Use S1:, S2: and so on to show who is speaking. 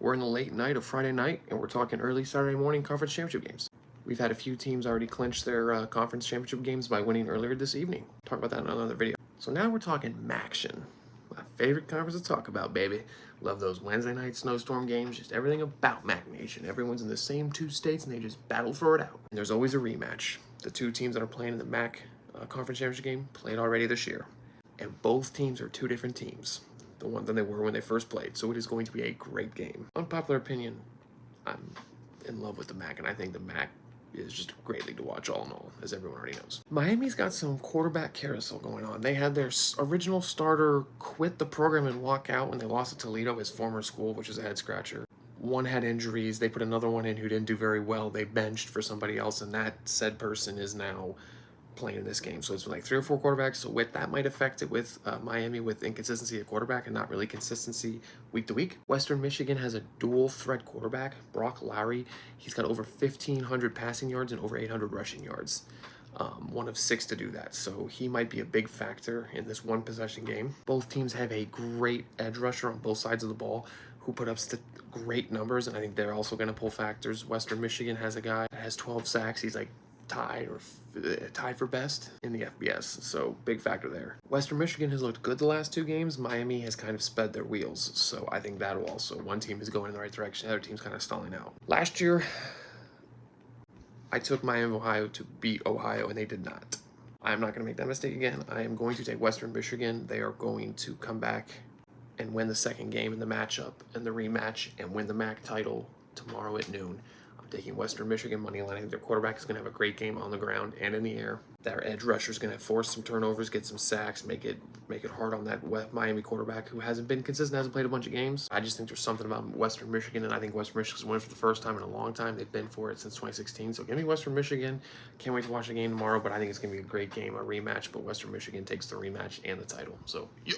S1: We're in the late night of Friday night, and we're talking early Saturday morning conference championship games. We've had a few teams already clinch their conference championship games by winning earlier this evening. Talk about that in another video. So now we're talking MACtion. My favorite conference to talk about, baby. Love those Wednesday night snowstorm games, just everything about Mac Nation. Everyone's in the same two states and they just battle for it out. And there's always a rematch. The two teams that are playing in the Mac conference championship game played already this year. And both teams are two different teams, the ones that they were when they first played. So it is going to be a great game. Unpopular opinion, I'm in love with the Mac, and I think the Mac is just a great league to watch all in all, as everyone already knows. Miami's got some quarterback carousel going on. They had their original starter quit the program and walk out when they lost to Toledo, his former school, which is a head scratcher. One had injuries. They put another one in who didn't do very well. They benched for somebody else, and that said person is now playing in this game. So it's like 3 or 4 quarterbacks. So with that might affect it with Miami with inconsistency at quarterback and not really consistency week to week. Western Michigan has a dual threat quarterback, Brock Lowry. He's got over 1,500 passing yards and over 800 rushing yards. One of 6 to do that. So he might be a big factor in this one possession game. Both teams have a great edge rusher on both sides of the ball who put up great numbers, and I think they're also going to pull factors. Western Michigan has a guy that has 12 sacks. He's like tied for best in the FBS, so big factor there. Western Michigan has looked good the last 2 games. Miami has kind of sped their wheels, so I think that will also, one team is going in the right direction, the other team's kind of stalling out. Last year, I took Miami of Ohio to beat Ohio, and they did not. I'm not going to make that mistake again. I am going to take Western Michigan. They are going to come back and win the second game in the matchup and the rematch and win the MAC title tomorrow at noon. Taking Western Michigan money line. I think their quarterback is going to have a great game on the ground and in the air. Their edge rusher is going to force some turnovers, get some sacks, make it hard on that Miami quarterback who hasn't been consistent, hasn't played a bunch of games. I just think there's something about Western Michigan, and I think Western Michigan's winning for the first time in a long time. They've been for it since 2016. So give me Western Michigan. Can't wait to watch the game tomorrow, but I think it's going to be a great game, a rematch. But Western Michigan takes the rematch and the title. So, yeah.